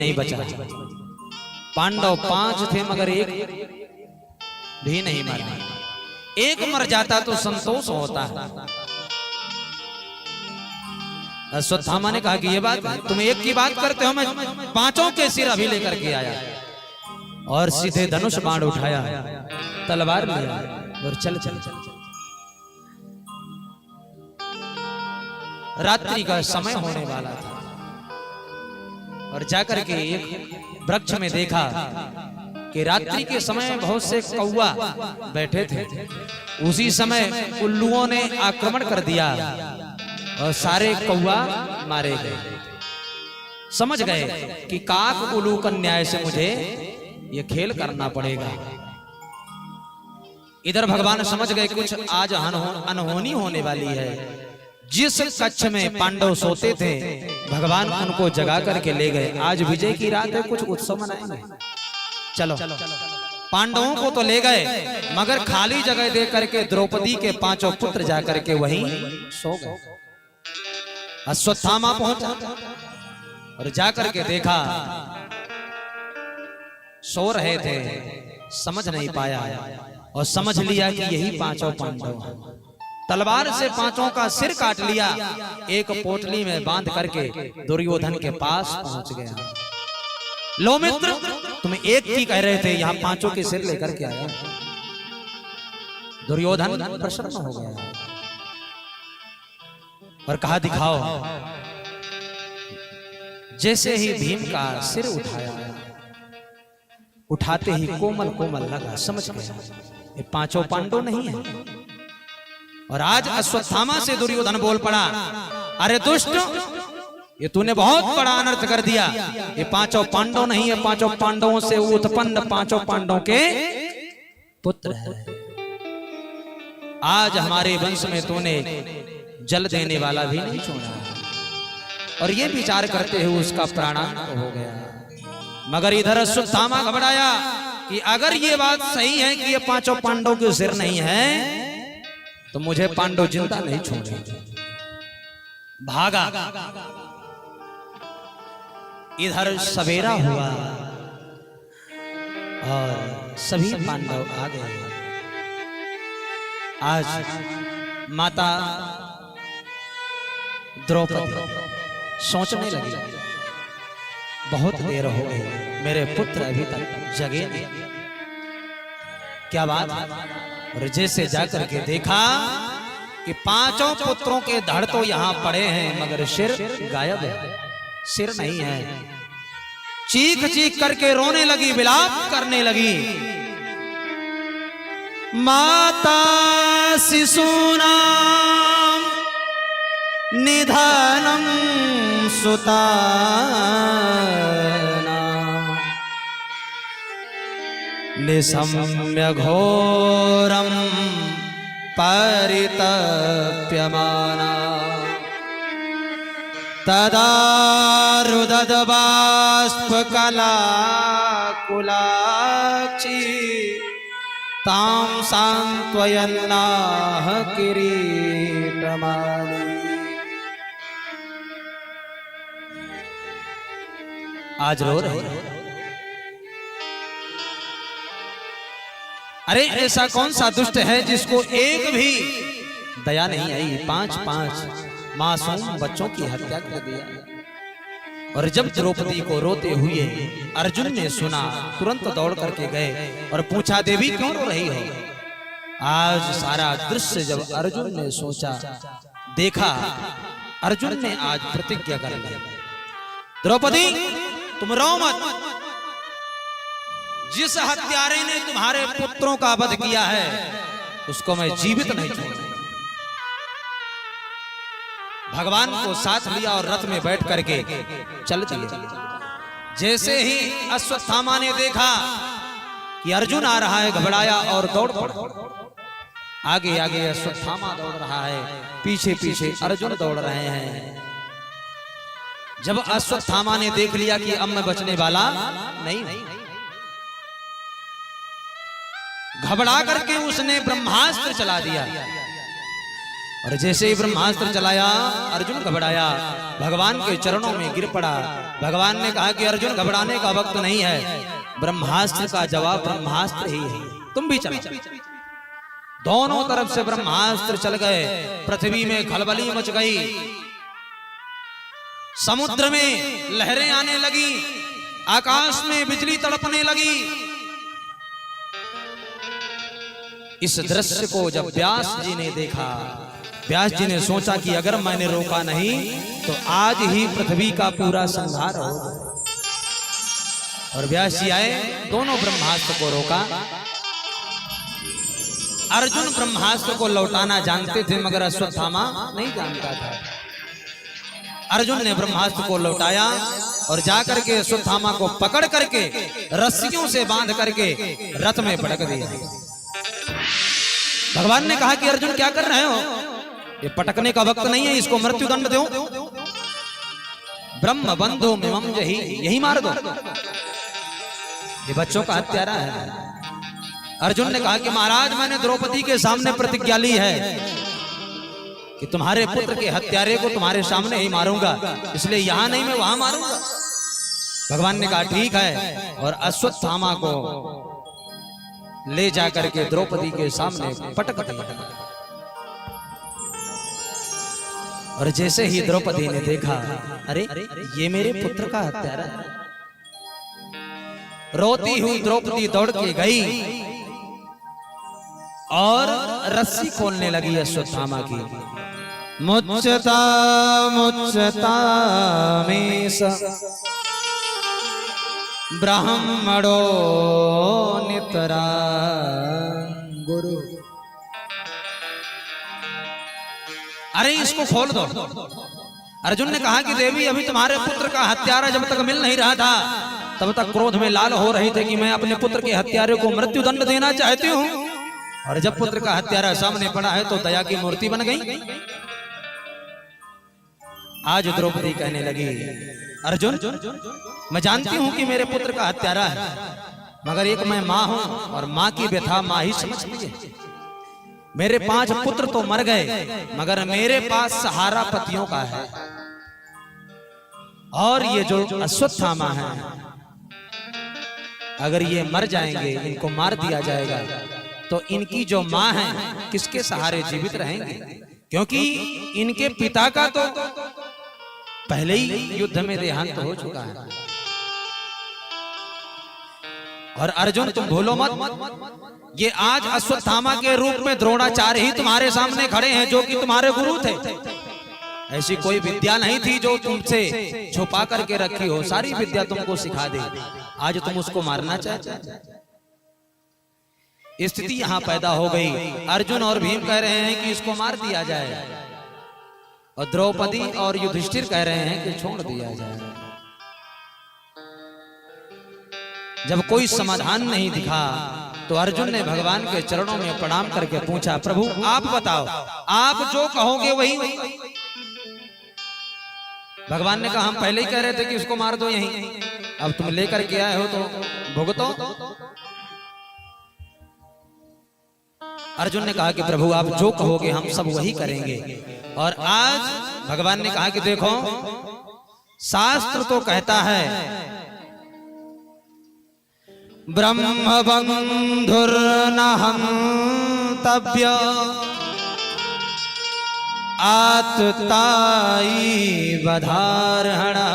नहीं बचा। पांडव 5 थे मगर एक भी नहीं मरा। एक मर जाता तो संतोष होता है। अश्वत्थामा ने कहा कि ये बात तुम एक की बात करते हो, मैं 5 के सिर अभी लेकर के आया और सीधे धनुष बाण उठाया, तलवार लिया और चल चल चल चल। रात्रि का समय होने वाला था और जाकर के एक वृक्ष में देखा कि रात्रि के समय बहुत से कौवा बैठे थे। उसी समय उल्लुओं ने आक्रमण कर दिया और सारे कौवा मारे गए। समझ गए कि काक उल्लू का न्याय से मुझे ये खेल करना पड़ेगा। इधर भगवान समझ गए कुछ आज अनहोनी होने वाली है। जिस कक्ष में पांडव सोते थे भगवान उनको जगा करके ले गए। आज विजय की रात है, कुछ उत्सव मनाएंगे। चलो पांडवों को तो ले गए मगर खाली जगह दे करके द्रौपदी के 5 पुत्र जाकर के वहीं सो गए। अश्वत्थामा पहुंचा और जाकर के देखा सो रहे थे, समझ नहीं पाया और समझ लिया कि यही 5 पांडव हैं। तलवार से 5 का सिर काट लिया, एक पोटली में बांध करके दुर्योधन के पास पहुंच गया। लो मित्र, तुम एक की कह रहे थे, यहाँ 5 के सिर लेकर के आया। दुर्योधन प्रसन्न हो गया और कहा दिखाओ। जैसे ही भीम का सिर उठाया, उठाते ही कोमल कोमल लगा, समझ गया ये 5 पांडव नहीं है। और आज अश्वत्थामा से दुर्योधन बोल पड़ा, अरे दुष्ट, ये तूने बहुत बड़ा अनर्थ कर दिया। ये 5 पांडव नहीं है, 5 पांडवों से उत्पन्न 5 पांडवों के पुत्र है। आज हमारे वंश में तूने जल देने वाला भी नहीं छोड़ा। और ये विचार करते हुए उसका प्राणांत हो गया। मगर इधर अश्वत्थामा घबराया कि अगर ये बात सही है कि ये 5 पांडव के सिर नहीं है तो मुझे पांडव जिंदा नहीं छोड़ेंगे। भागा। इधर सवेरा हुआ और सभी पांडव आ गए। आज माता द्रौपदी सोचने लगी, बहुत देर हो गई, मेरे पुत्र अभी तक जगे नहीं। क्या बात है? और जैसे जाकर के देखा कि 5 पुत्रों के धड़ तो यहाँ पड़े हैं मगर सिर गायब है, सिर नहीं है। चीख चीख करके रोने लगी, विलाप करने लगी। माता शिशूनां निधनं सुतानां निशम्य घोरं परितप्यमाना तदा रुदद बाष्पकलाकुलाक्षी तां सांत्वयन्नाह किरीटमाली। आज रो रहे। अरे ऐसा कौन सा दुष्ट है जिसको एक भी दया नहीं आई। 5 मासूम बच्चों की हत्या कर दिया। और जब द्रौपदी को रोते हुए अर्जुन ने सुना, तुरंत दौड़ करके गए और पूछा, देवी क्यों रो रही हो? आज सारा दृश्य जब अर्जुन ने सोचा, देखा, अर्जुन ने आज प्रतिज्ञा कर ली, द्रौपदी तुम रो मत। जिस हत्यारे ने तुम्हारे पुत्रों का वध किया है उसको मैं जीवित नहीं छोड़ूंगा। भगवान को साथ लिया और रथ में बैठ करके चल दिए। जैसे ही अश्वत्थामा ने देखा कि अर्जुन आ रहा है, घबराया और दौड़ पड़ा। आगे आगे अश्वत्थामा दौड़ रहा है, पीछे पीछे अर्जुन दौड़ रहे हैं। जब अश्वत्थामा ने देख लिया कि अब मैं बचने वाला नहीं, घबरा करके उसने ब्रह्मास्त्र चला दिया। और जैसे ही ब्रह्मास्त्र चलाया अर्जुन घबराया, भगवान के चरणों में गिर पड़ा। भगवान ने कहा कि अर्जुन घबराने का वक्त नहीं है, ब्रह्मास्त्र का जवाब ब्रह्मास्त्र ही है, तुम भी चलो। दोनों तरफ से ब्रह्मास्त्र चल गए, पृथ्वी में खलबली मच गई, समुद्र में लहरें आने लगी, आकाश में बिजली तड़पने लगी। इस दृश्य को जब व्यास जी ने देखा, व्यास जी ने सोचा कि अगर मैंने रोका नहीं तो आज ही पृथ्वी का पूरा संहार हो। और व्यास जी आए, दोनों ब्रह्मास्त्र को रोका। अर्जुन ब्रह्मास्त्र को लौटाना जानते थे मगर अश्वत्थामा नहीं जानता था। अर्जुन ने ब्रह्मास्त्र को लौटाया और जाकर के अश्वत्थामा को पकड़ करके रस्सियों से बांध करके रथ में पटक दिया। भगवान ने कहा कि अर्जुन क्या कर रहे हो, ये पटकने का वक्त नहीं है, इसको मृत्युदंड दो, ब्रह्म बंधो मिमं जहि, यही मार दो, ये बच्चों का हत्यारा है। अर्जुन ने कहा कि महाराज मैंने द्रौपदी के सामने प्रतिज्ञा ली है कि तुम्हारे पुत्र के हत्यारे को तुम्हारे सामने ही मारूंगा, इसलिए यहां नहीं मैं वहां मारूंगा। भगवान ने कहा ठीक है, और अश्वत्थामा को ले जाकर के द्रौपदी के सामने पटक दिया। और जैसे ही द्रौपदी ने देखा, अरे ये मेरे पुत्र का हत्यारा है, रोती हुई द्रौपदी दौड़ के गई और रस्सी खोलने लगी अश्वत्थामा की। मुच्यता मुच्यता मेष ब्राह्मणो नितरा गुरु, अरे इसको खोल दो। अर्जुन ने कहा कि देवी अभी तुम्हारे पुत्र का हत्यारा जब तक मिल नहीं रहा था तब तक क्रोध में लाल हो रही थे कि मैं अपने पुत्र के हत्यारे को मृत्युदंड देना चाहती हूँ, और जब पुत्र का हत्यारा सामने पड़ा है तो दया की मूर्ति बन गई। आज द्रौपदी कहने लगी अर्जुन मैं जानती हूं कि मेरे पुत्र का हत्यारा है, मगर एक मैं मां हूं और मां की व्यथा मां ही समझती है। मेरे 5 पुत्र तो मर गए मगर मेरे पास सहारा पतियों का है, और ये जो अश्वत्थामा है अगर ये मर जाएंगे, इनको मार दिया जाएगा, तो इनकी जो मां है किसके सहारे जीवित रहेंगे, क्योंकि इनके पिता का तो पहले ही युद्ध में देहांत हो चुका है। और अर्जुन तुम भूलो मत, ये आज अश्वत्थामा के रूप में द्रोणाचार्य ही तुम्हारे सामने खड़े हैं जो कि तुम्हारे गुरु थे। ऐसी कोई विद्या नहीं थी जो तुमसे छुपा करके रखी हो, सारी विद्या तुमको सिखा दी, आज तुम उसको मारना चाहते। स्थिति यहां पैदा हो गई। अर्जुन और भीम कह रहे हैं कि इसको मार दिया जाए, और द्रौपदी और युधिष्ठिर कह रहे हैं कि छोड़ दिया जाए। जब कोई समाधान नहीं दिखा तो अर्जुन ने भगवान के चरणों में प्रणाम करके पूछा, प्रभु आप बताओ, आप जो कहोगे वही। भगवान ने कहा हम पहले ही कह रहे थे कि उसको मार दो यहीं, अब तुम लेकर के आए हो तो भुगतो। अर्जुन ने कहा कि प्रभु आप जो कहोगे हम सब वही करेंगे। और आज भगवान ने कहा कि देखो शास्त्र तो कहता है ब्रह्म बंधुर्न हन्तव्य आततायी वधार्हणः।